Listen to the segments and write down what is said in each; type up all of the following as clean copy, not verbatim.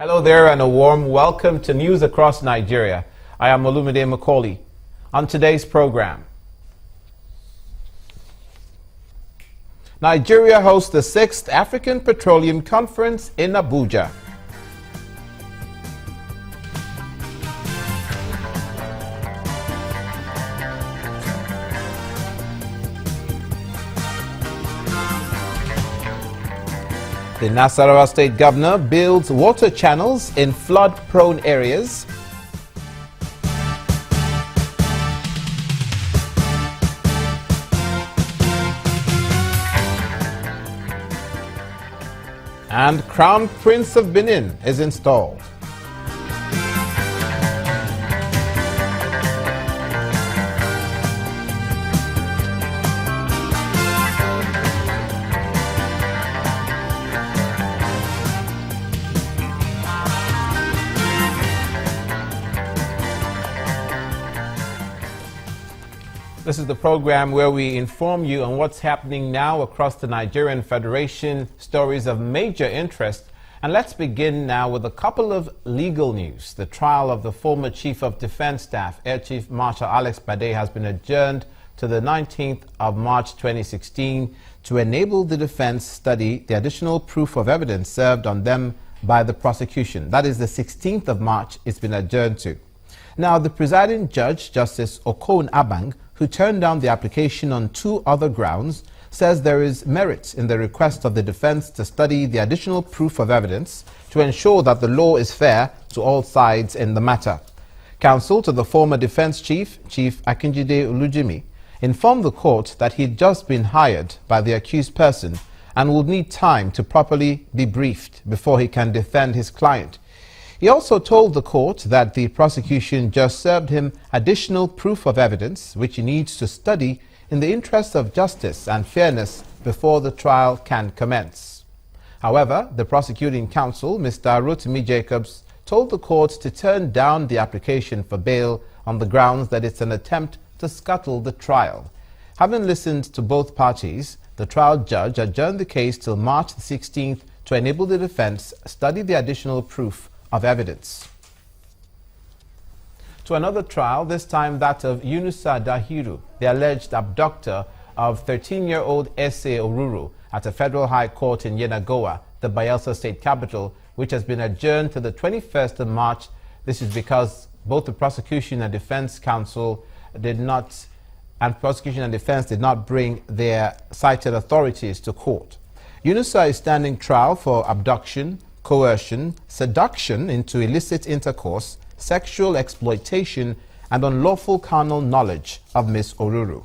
Hello there and a warm welcome to News Across Nigeria. I am Olumide Macaulay. On today's program, Nigeria hosts the 6th African Petroleum Conference in Abuja. The Nasarawa State Governor builds water channels in flood-prone areas. And Crown Prince of Benin is installed. This is the program where we inform you on what's happening now across the Nigerian Federation, stories of major interest. And let's begin now with a couple of legal news. The trial of the former Chief of Defense Staff, Air Chief Marshal Alex Bade, has been adjourned to the 19th of March 2016 to enable the defense study the additional proof of evidence served on them by the prosecution. That is the 16th of March it's been adjourned to. Now, the presiding judge, Justice Okon Abang, who turned down the application on 2 other grounds, says there is merit in the request of the defense to study the additional proof of evidence to ensure that the law is fair to all sides in the matter. Counsel to the former defense chief, Chief Akinjide Olujimi, informed the court that he'd just been hired by the accused person and would need time to properly be briefed before he can defend his client. He also told the court that the prosecution just served him additional proof of evidence which he needs to study in the interest of justice and fairness before the trial can commence. However, the prosecuting counsel, Mr. Rotimi Jacobs, told the court to turn down the application for bail on the grounds that it's an attempt to scuttle the trial. Having listened to both parties, the trial judge adjourned the case till March 16th to enable the defense study the additional proof of evidence. To another trial, this time that of Eunice Ugwu, the alleged abductor of 13-year-old S.A. Oruru at a federal high court in Yenagoa, the Bayelsa state capital, which has been adjourned to the 21st of March. This is because both the prosecution and defense counsel did not bring their cited authorities to court. Eunice is standing trial for abduction, coercion, seduction into illicit intercourse, sexual exploitation, and unlawful carnal knowledge of Miss Oruru.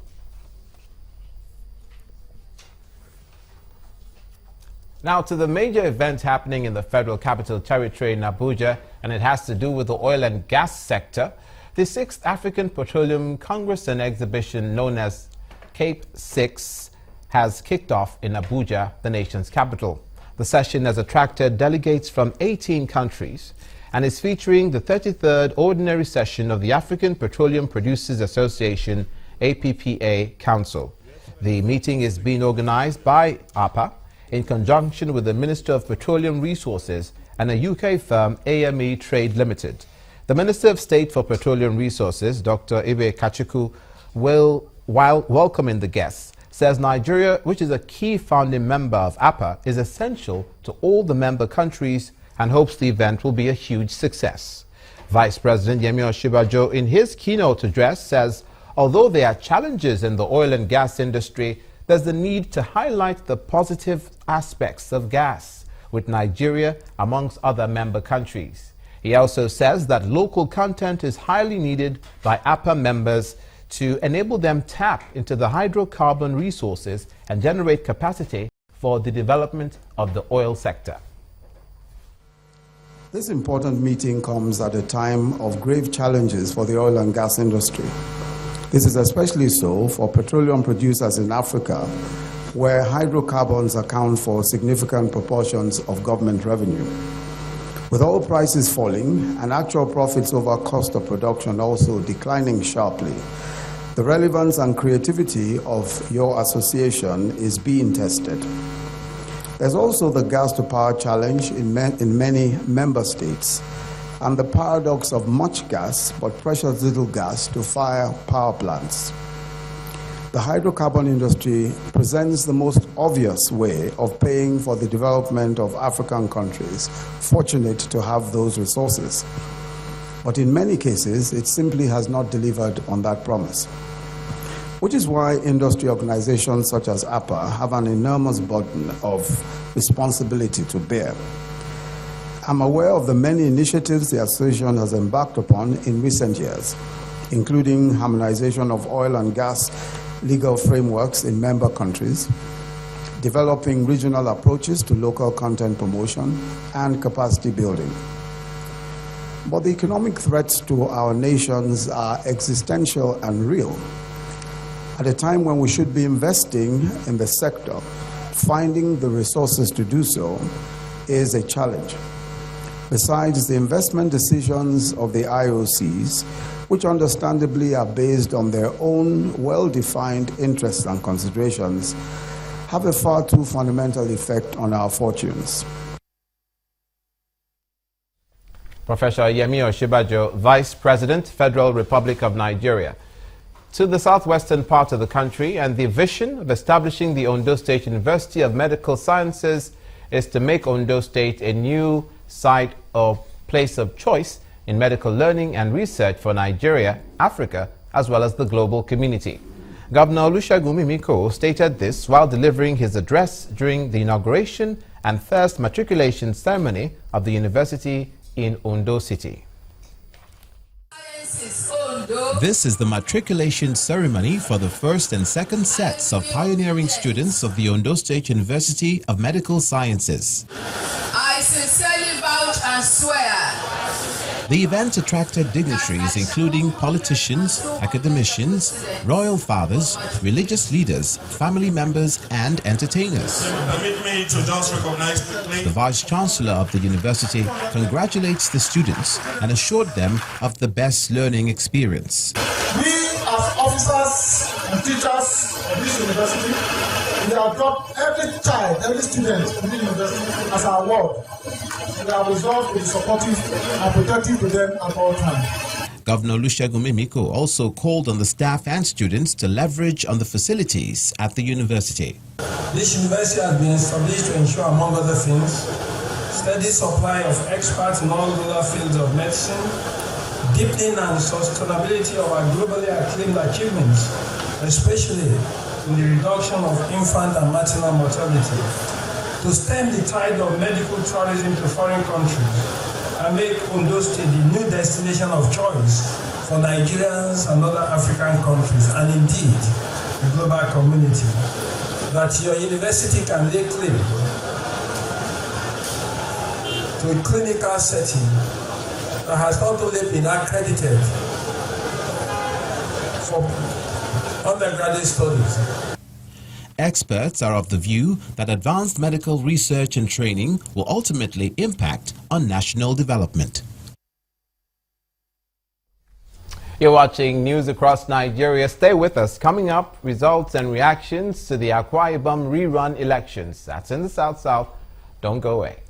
Now to the major event happening in the Federal Capital Territory in Abuja, and it has to do with the oil and gas sector. The 6th African Petroleum Congress and Exhibition, known as Cape 6, has kicked off in Abuja, the nation's capital. The session has attracted delegates from 18 countries and is featuring the 33rd Ordinary Session of the African Petroleum Producers Association, APPA Council. The meeting is being organized by APA in conjunction with the Minister of Petroleum Resources and a UK firm, AME Trade Limited. The Minister of State for Petroleum Resources, Dr. Ibe Kachuku, while welcoming the guests, says Nigeria, which is a key founding member of APA, is essential to all the member countries and hopes the event will be a huge success. Vice President Yemi Osinbajo, in his keynote address, says although there are challenges in the oil and gas industry, there's the need to highlight the positive aspects of gas, with Nigeria amongst other member countries. He also says that local content is highly needed by APA members to enable them tap into the hydrocarbon resources and generate capacity for the development of the oil sector. This important meeting comes at a time of grave challenges for the oil and gas industry. This is especially so for petroleum producers in Africa, where hydrocarbons account for significant proportions of government revenue. With oil prices falling and actual profits over cost of production also declining sharply, the relevance and creativity of your association is being tested. There's also the gas-to-power challenge in many member states, and the paradox of much gas but precious little gas to fire power plants. The hydrocarbon industry presents the most obvious way of paying for the development of African countries fortunate to have those resources. But in many cases, it simply has not delivered on that promise, which is why industry organizations such as APA have an enormous burden of responsibility to bear. I'm aware of the many initiatives the association has embarked upon in recent years, including harmonization of oil and gas legal frameworks in member countries, developing regional approaches to local content promotion, and capacity building. But the economic threats to our nations are existential and real. At a time when we should be investing in the sector, finding the resources to do so is a challenge. Besides, the investment decisions of the IOCs, which understandably are based on their own well-defined interests and considerations, have a far too fundamental effect on our fortunes. Professor Yemi Osinbajo, Vice President, Federal Republic of Nigeria. To the southwestern part of the country, and the vision of establishing the Ondo State University of Medical Sciences is to make Ondo State a new site or place of choice in medical learning and research for Nigeria, Africa, as well as the global community. Governor Olusegun Mimiko stated this while delivering his address during the inauguration and first matriculation ceremony of the university in Ondo City. This is the matriculation ceremony for the first and second sets of pioneering students of the Ondo State University of Medical Sciences. I sincerely vouch and swear. The event attracted dignitaries including politicians, academicians, royal fathers, religious leaders, family members, and entertainers. Permit me to just recognize quickly. The Vice-Chancellor of the university congratulates the students and assured them of the best learning experience. We as officers and teachers of this university, we adopt every child, every student in the university as our ward. We are resolved to be supportive and protective to them at all times. Governor Olusegun Mimiko also called on the staff and students to leverage on the facilities at the university. This university has been established to ensure, among other things, steady supply of experts in all rural fields of medicine, deepening and sustainability of our globally acclaimed achievements, especially in the reduction of infant and maternal mortality, to stem the tide of medical tourism to foreign countries and make Ondo State the new destination of choice for Nigerians and other African countries, and indeed the global community, that your university can lay claim to a clinical setting that has not only been accredited for undergraduate studies. Experts are of the view that advanced medical research and training will ultimately impact on national development. You're watching News Across Nigeria. Stay with us. Coming up, results and reactions to the Akwa Ibom rerun elections. That's in the South-South. Don't go away.